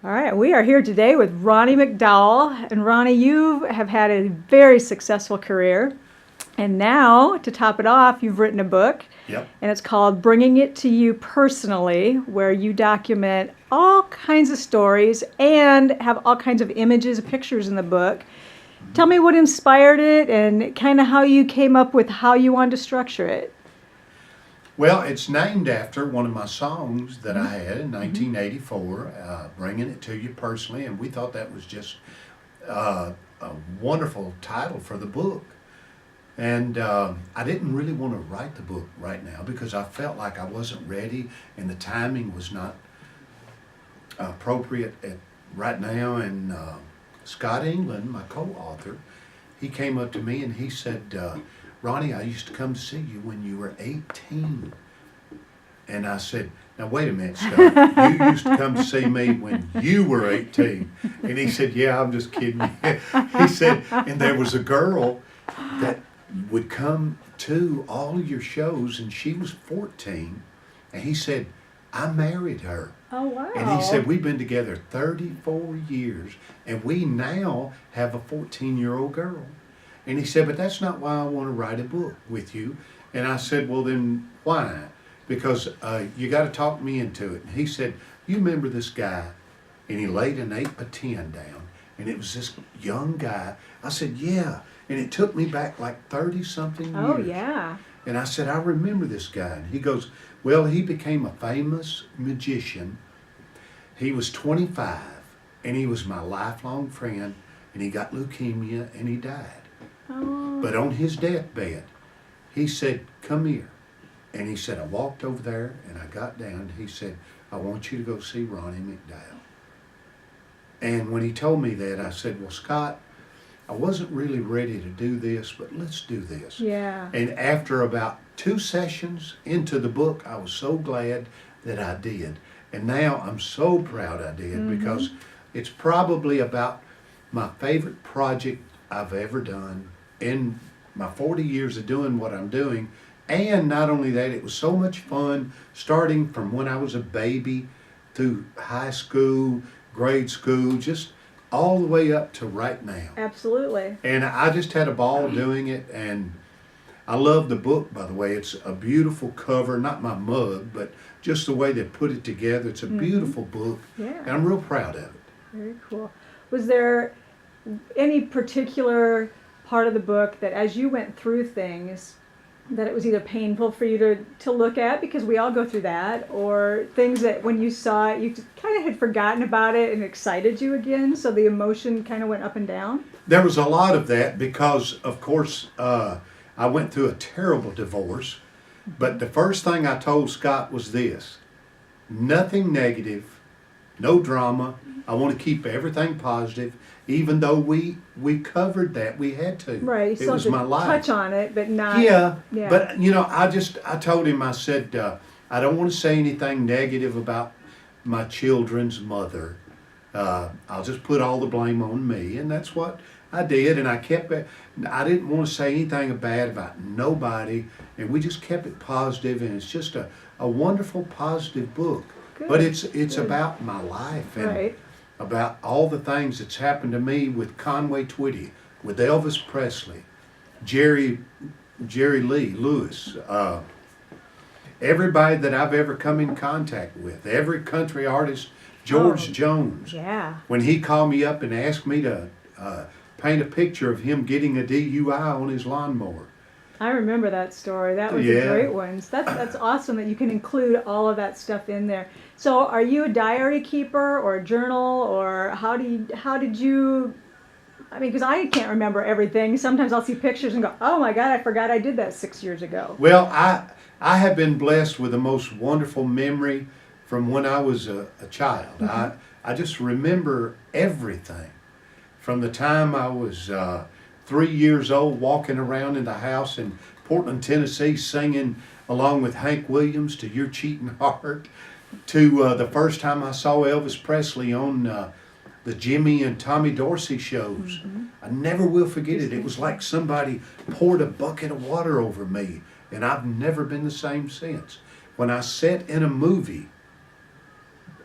All right, we are here today with Ronnie McDowell. And Ronnie, you have had a very successful career. And now, to top it off, you've written a book. Yep. And it's called Bringing It to You Personally, where you document all kinds of stories and have all kinds of images, pictures in the book. Tell me what inspired it and kind of how you came up with how you wanted to structure it. Well, it's named after one of my songs that I had in 1984, Bringing It to You Personally, and we thought that was just a wonderful title for the book. And I didn't really want to write the book right now because I felt like I wasn't ready and the timing was not appropriate right now. And Scott England, my co-author, he came up to me and he said, Ronnie, I used to come to see you when you were 18. And I said, now wait a minute, Scott. You used to come to see me when you were 18. And he said, yeah, I'm just kidding you. He said, and there was a girl that would come to all of your shows and she was 14. And he said, I married her. Oh, wow. And he said, we've been together 34 years and we now have a 14-year-old girl. And he said, but that's not why I want to write a book with you. And I said, well, then why? Because you got to talk me into it. And he said, you remember this guy? And he laid an 8x10 down. And it was this young guy. I said, yeah. And it took me back like 30-something years. Oh, yeah. And I said, I remember this guy. And he goes, well, he became a famous magician. He was 25. And he was my lifelong friend. And he got leukemia and he died. Oh. But on his deathbed, he said, come here. And he said, I walked over there and I got down. And he said, I want you to go see Ronnie McDowell. And when he told me that, I said, well, Scott, I wasn't really ready to do this, but let's do this. Yeah. And after about 2 sessions into the book, I was so glad that I did. And now I'm so proud I did because it's probably about my favorite project I've ever done in my 40 years of doing what I'm doing. And not only that, it was so much fun starting from when I was a baby through high school, grade school, just all the way up to right now. Absolutely. And I just had a ball doing it. And I love the book, by the way. It's a beautiful cover, not my mug, but just the way they put it together. It's a beautiful book. Yeah. And I'm real proud of it. Very cool. Was there any particular part of the book that as you went through things that it was either painful for you to look at, because we all go through that, or things that when you saw it you kind of had forgotten about it and it excited you again, so the emotion kind of went up and down? There was a lot of that because, of course, I went through a terrible divorce. But the first thing I told Scott was this: nothing negative, no drama. I want to keep everything positive. Even though we covered that, we had to. Right. It So was to my life. touch on it, but not. Yeah. Yeah. But you know, I told him, I said, I don't want to say anything negative about my children's mother. I'll just put all the blame on me, and that's what I did. And I kept it. I didn't want to say anything bad about nobody, and we just kept it positive. And it's just a wonderful, positive book. Good. But it's Good. about my life and Right. about all the things that's happened to me with Conway Twitty, with Elvis Presley, Jerry Lee Lewis, everybody that I've ever come in contact with, every country artist, George Jones. Yeah. When he called me up and asked me to paint a picture of him getting a DUI on his lawnmower. I remember that story. That was a Yeah. great one. So that's awesome that you can include all of that stuff in there. So, are you a diary keeper or a journal, or how did you? I mean, because I can't remember everything. Sometimes I'll see pictures and go, "Oh my God, I forgot I did that 6 years ago." Well, I have been blessed with the most wonderful memory from when I was a child. I just remember everything from the time I was 3 years old, walking around in the house in Portland, Tennessee, singing along with Hank Williams to Your Cheating Heart, to the first time I saw Elvis Presley on the Jimmy and Tommy Dorsey shows. I never will forget it. It was like somebody poured a bucket of water over me, and I've never been the same since. When I sat in a movie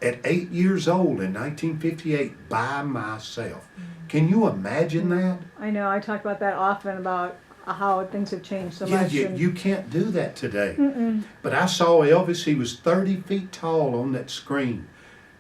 at 8 years old in 1958 by myself. Can you imagine that? I know. I talk about that often about how things have changed so Yeah, much. you can't do that today. Mm-mm. But I saw Elvis. He was 30 feet tall on that screen.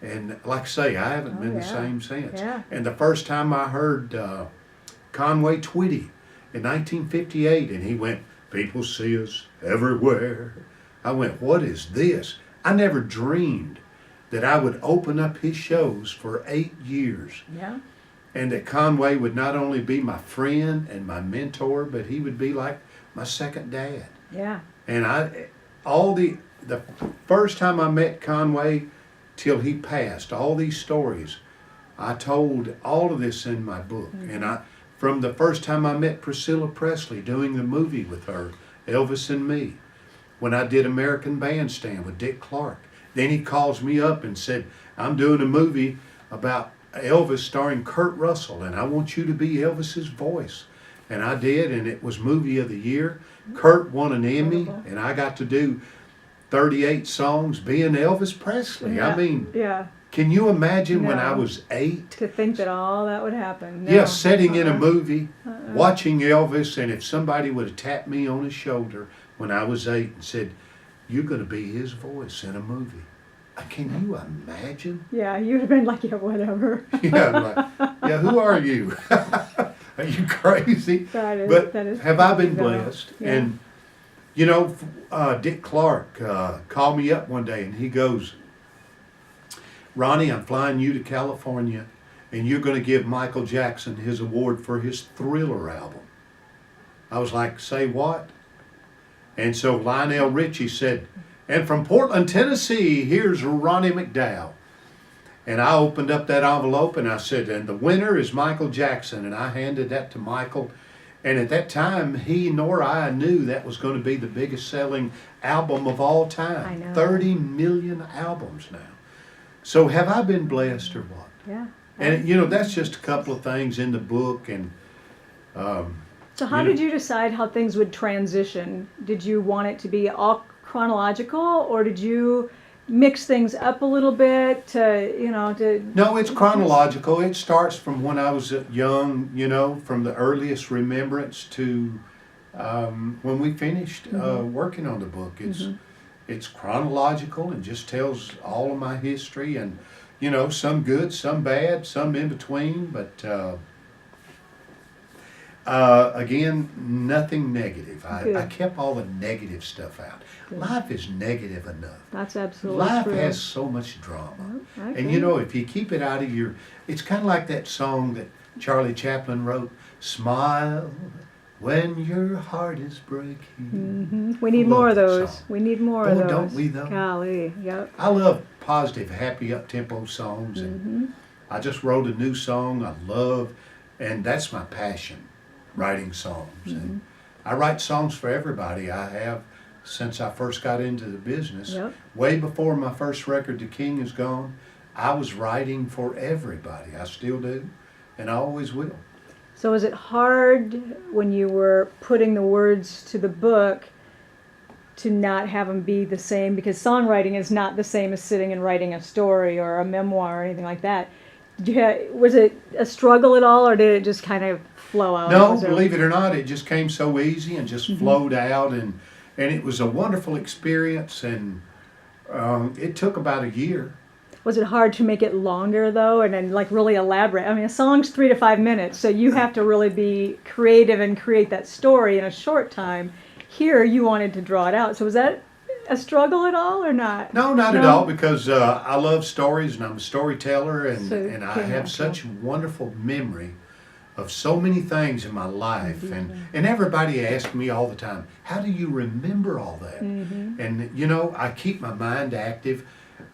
And like I say, I haven't been the same since. Yeah. And the first time I heard Conway Twitty in 1958, and he went, "People see us everywhere." I went, "What is this?" I never dreamed that I would open up his shows for 8 years. Yeah. And that Conway would not only be my friend and my mentor, but he would be like my second dad. Yeah. And the first time I met Conway till he passed, all these stories, I told all of this in my book. Mm-hmm. And from the first time I met Priscilla Presley doing the movie with her, Elvis and Me, when I did American Bandstand with Dick Clark, then he calls me up and said, "I'm doing a movie about Elvis starring Kurt Russell, and I want you to be Elvis's voice." And I did, and it was Movie of the Year. Kurt won an Emmy, and I got to do 38 songs being Elvis Presley. Yeah. I mean, Yeah. can you imagine when I No. was 8? To think that all that would happen. No. Yeah, sitting in a movie, Uh-uh. watching Elvis, and if somebody would have tapped me on the shoulder when I was 8 and said, "You're going to be his voice in a movie." Can you imagine? Yeah, you'd have been like, yeah, whatever. Yeah, like, yeah, who are you? Are you crazy? That is Have I been crazy, though. blessed? Yeah. And, you know, Dick Clark called me up one day and he goes, "Ronnie, I'm flying you to California and you're going to give Michael Jackson his award for his Thriller album." I was like, "Say what?" And so Lionel Richie said, "And from Portland, Tennessee, here's Ronnie McDowell." And I opened up that envelope and I said, "And the winner is Michael Jackson." And I handed that to Michael. And at that time, he nor I knew that was going to be the biggest selling album of all time. I know. 30 million albums now. So have I been blessed or what? Yeah. And you know, that's just a couple of things in the book. And So how did you decide how things would transition? Did you want it to be all chronological, or did you mix things up a little bit to No, it's chronological. It starts from when I was young, you know, from the earliest remembrance to when we finished working on the book. It's chronological and just tells all of my history, and you know, some good, some bad, some in between, but again, nothing negative. I kept all the negative stuff out. Life is negative enough. That's absolutely Life true. has so much drama. I And agree. you know, if you keep it out of your, it's kind of like that song that Charlie Chaplin wrote, "Smile when your heart is breaking." We need I love more of that those. song. We need more Oh, of those. don't we though? Golly, yep. I love positive, happy, up-tempo songs, and I just wrote a new song I love, and that's my passion, writing songs. And I write songs for everybody. I have since I first got into the business. Yep. Way before my first record, "The King Is Gone," I was writing for everybody. I still do, and I always will. So is it hard when you were putting the words to the book to not have them be the same? Because songwriting is not the same as sitting and writing a story or a memoir or anything like that. Was it a struggle at all, or did it just kind of flow out? No, Was there- believe it or not, it just came so easy and just flowed out, and it was a wonderful experience, and it took about a year. Was it hard to make it longer though, and then like really elaborate? I mean, a song's 3 to 5 minutes, so you have to really be creative and create that story in a short time. Here, you wanted to draw it out. So was that a struggle at all, or not? No, not at No? all, because I love stories and I'm a storyteller, and, So it and I came have natural. such wonderful memory of so many things in my life. And everybody asks me all the time, "How do you remember all that?" And you know, I keep my mind active.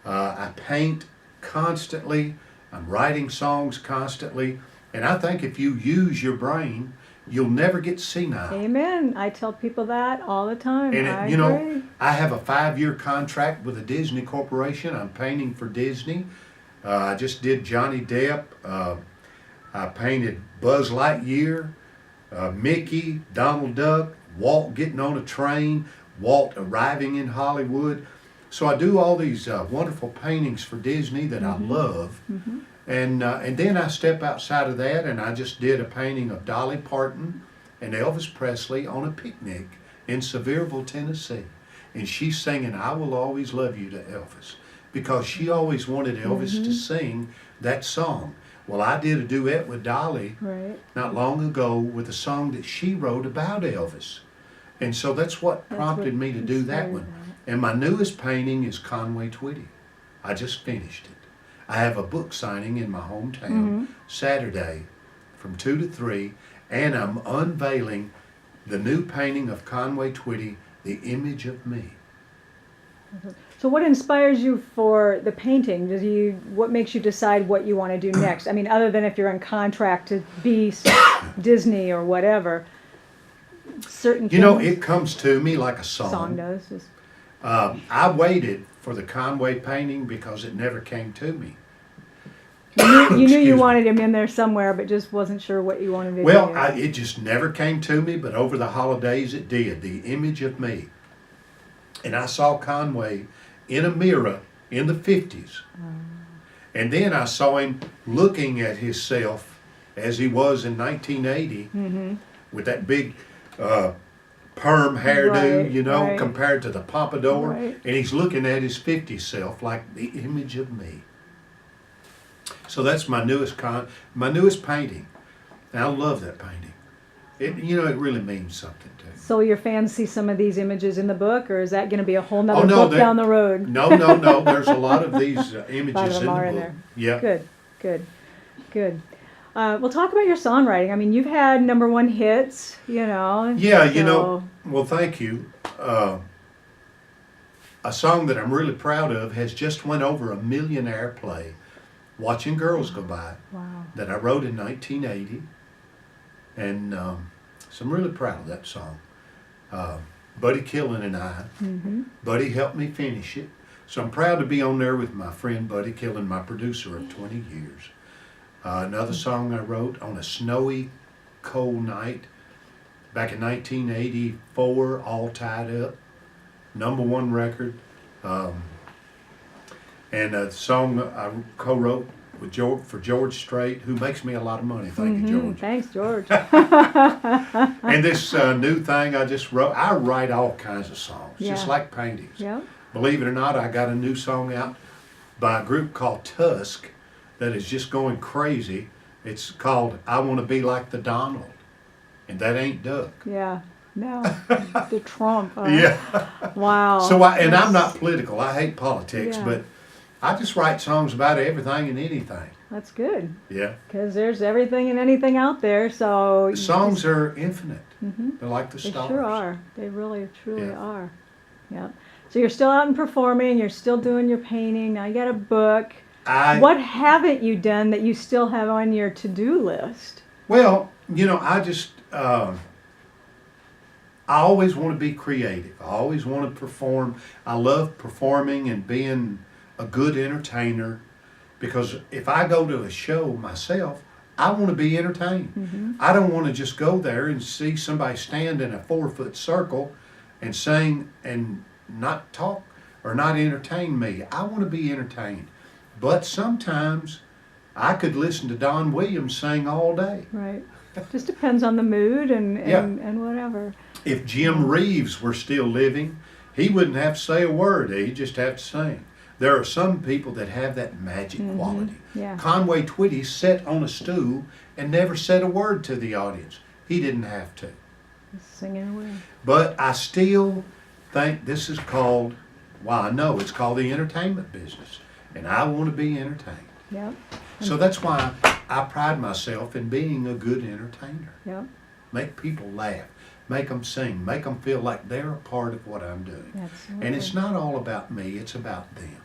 I paint constantly. I'm writing songs constantly. And I think if you use your brain, you'll never get senile. Amen. I tell people that all the time. And I you know, agree. I have a 5-year contract with the Disney Corporation. I'm painting for Disney. I just did Johnny Depp. I painted Buzz Lightyear, Mickey, Donald Duck, Walt getting on a train, Walt arriving in Hollywood. So I do all these wonderful paintings for Disney that I love. And then I step outside of that, and I just did a painting of Dolly Parton and Elvis Presley on a picnic in Sevierville, Tennessee. And she's singing "I Will Always Love You" to Elvis, because she always wanted Elvis to sing that song. Well, I did a duet with Dolly not long ago with a song that she wrote about Elvis. And so that's what prompted me to do that one. And my newest painting is Conway Twitty. I just finished it. I have a book signing in my hometown Saturday from 2 to 3, and I'm unveiling the new painting of Conway Twitty, The Image of Me. So what inspires you for the painting? What makes you decide what you want to do next? I mean, other than if you're on contract to be Disney or whatever, certain You know, things- it comes to me like a song. Song does. Just, I waited for the Conway painting because it never came to me. you knew Excuse you me. wanted him in there somewhere, but just wasn't sure what you wanted to Well, do. it just never came to me, but over the holidays it did. The Image of Me. And I saw Conway in a mirror in the 50s. And then I saw him looking at himself as he was in 1980 with that big perm hairdo, Right, you know, right. compared to the pompadour. Right. And he's looking at his 50s self like the image of me. So that's my newest painting. And I love that painting. It really means something to me. So your fans see some of these images in the book, or is that going to be a whole nother Oh, no, book down the road? No. There's a lot of these A lot images of in them the are in book. there. Yeah. Good. We'll talk about your songwriting. I mean, you've had #1 hits, you know. Yeah, so- well, thank you. A song that I'm really proud of has just went over 1 million airplay, "Watching Girls Go By," Wow. that I wrote in 1980. And so I'm really proud of that song. Buddy Killen and I, Buddy helped me finish it. So I'm proud to be on there with my friend Buddy Killen, my producer of 20 years. Another song I wrote on a snowy, cold night back in 1984, All Tied Up, #1 record. And a song I co-wrote with George Strait, who makes me a lot of money. Thank you, George. Thanks, George. And this new thing I just wrote, I write all kinds of songs, just Yeah. like paintings. Yeah. Believe it or not, I got a new song out by a group called Tusk that is just going crazy. It's called "I Want to Be Like the Donald," and that ain't Duck. Yeah. No. The Trump. Yeah. Wow. So I'm That's- not political. I hate politics, Yeah. but I just write songs about everything and anything. That's good, Yeah. because there's everything and anything out there. So The songs are infinite. They're like the they stars. sure are. They really, truly Yeah. are. Yeah. So you're still out and performing. You're still doing your painting. Now you got a book. What haven't you done that you still have on your to-do list? Well, I just, I always want to be creative. I always want to perform. I love performing and being a good entertainer, because if I go to a show myself, I want to be entertained. I don't want to just go there and see somebody stand in a 4-foot circle and sing and not talk or not entertain me. I want to be entertained. But sometimes I could listen to Don Williams sing all day. Right. Just depends on the mood and whatever. If Jim Reeves were still living, he wouldn't have to say a word. He'd just have to sing. There are some people that have that magic quality. Yeah. Conway Twitty sat on a stool and never said a word to the audience. He didn't have to. Just singing away. But I still think this is called, I know it's called the entertainment business. And I want to be entertained. Yep. So that's why I pride myself in being a good entertainer. Yep. Make people laugh, make them sing, make them feel like they're a part of what I'm doing. Absolutely. And it's not all about me, it's about them.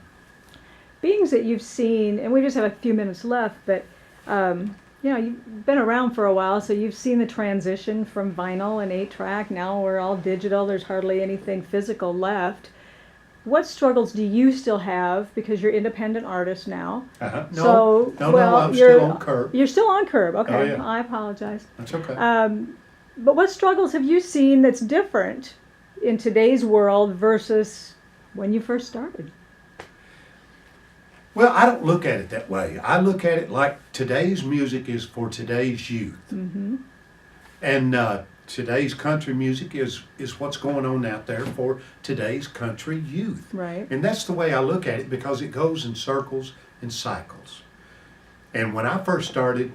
Beings that you've seen, and we just have a few minutes left, but you've been around for a while, so you've seen the transition from vinyl and 8-track. Now we're all digital. There's hardly anything physical left. What struggles do you still have, because you're independent artist now? No, So, no, well, I'm still on curb. You're still on curb. Okay, Oh, yeah. I apologize. That's okay. But what struggles have you seen that's different in today's world versus when you first started. Well, I don't look at it that way. I look at it like today's music is for today's youth. Mm-hmm. And today's country music is what's going on out there for today's country youth. Right. And that's the way I look at it, because it goes in circles and cycles. And when I first started,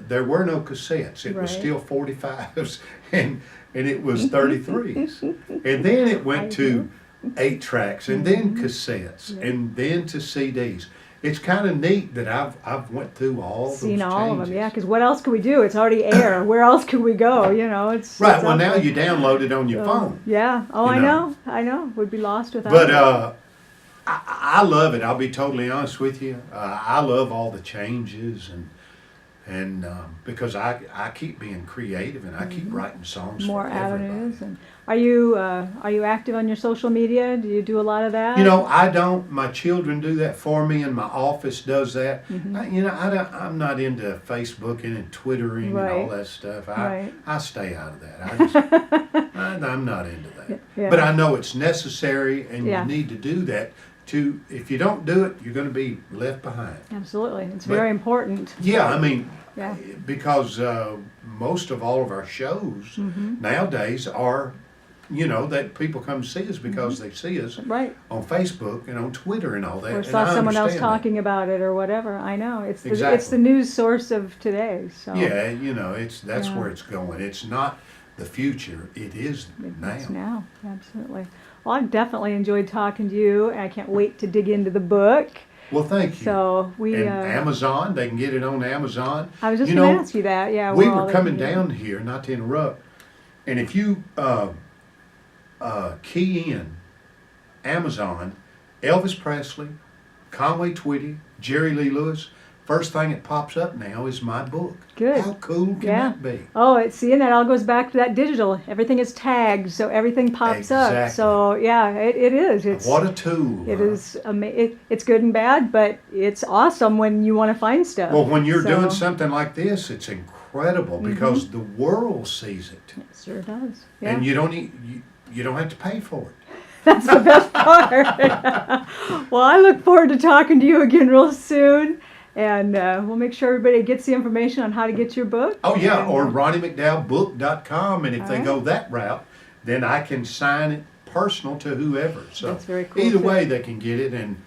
there were no cassettes. It was Right. still 45s and it was 33s. And then it went to 8 tracks, and then cassettes, Yeah. and then to CDs. It's kind of neat that I've went through all those Seen all of changes. them, yeah. Because what else could we do? It's already air. Where else could we go? You know, it's Right. it's Well, up now there. you download it on your So, phone. Yeah. Oh, You I know. know. I know. We'd be lost without But it. I love it. I'll be totally honest with you. I love all the changes, and because I keep being creative, and I keep writing songs More for everybody. avenues. And are you active on your social media? Do you do a lot of that? You know, I don't. My children do that for me, and my office does that. I'm not into Facebooking and Twittering and all Right. that stuff. Right. I stay out of that. I'm not into that. Yeah. But I know it's necessary, and Yeah. you need to do that. If you don't do it, you're going to be left behind. Absolutely. It's But- very important. Yeah, I mean, Yeah. because most of all of our shows Mm-hmm. nowadays are, that people come see us because they see us Right. on Facebook and on Twitter and all that. Or and saw I someone else understand that. talking about it or whatever. I know. It's the Exactly. news source of today. So Yeah, that's Yeah. where it's going. It's not the future. It is it's now. now. Absolutely. Well, I've definitely enjoyed talking to you, and I can't wait to dig into the book. Well, thank you. So we. And Amazon, they can get it on Amazon. I was just You going to know, ask you that. Yeah. We where all were they coming can get it. down here, not to interrupt, and if you key in Amazon, Elvis Presley, Conway Twitty, Jerry Lee Lewis, first thing that pops up now is my book. Good. How cool can Yeah. that be? Oh, and that all goes back to that digital. Everything is tagged, so everything pops up. Exactly. So yeah, it is. It's What a tool. it huh? is. It's good and bad, but it's awesome when you want to find stuff. Well, when you're So- doing something like this, it's incredible because the world sees it, It sure does. Yeah. and you don't have to pay for it. That's the best part. Well, I look forward to talking to you again real soon, and we'll make sure everybody gets the information on how to get your book. Oh yeah, And, or RonnieMcDowellBook.com, and if they All go that route, then I can sign it personal to whoever. So That's very cool, either too. way, they can get it, and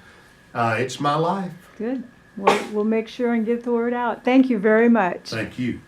it's my life. Good. We'll make sure and get the word out. Thank you very much. Thank you.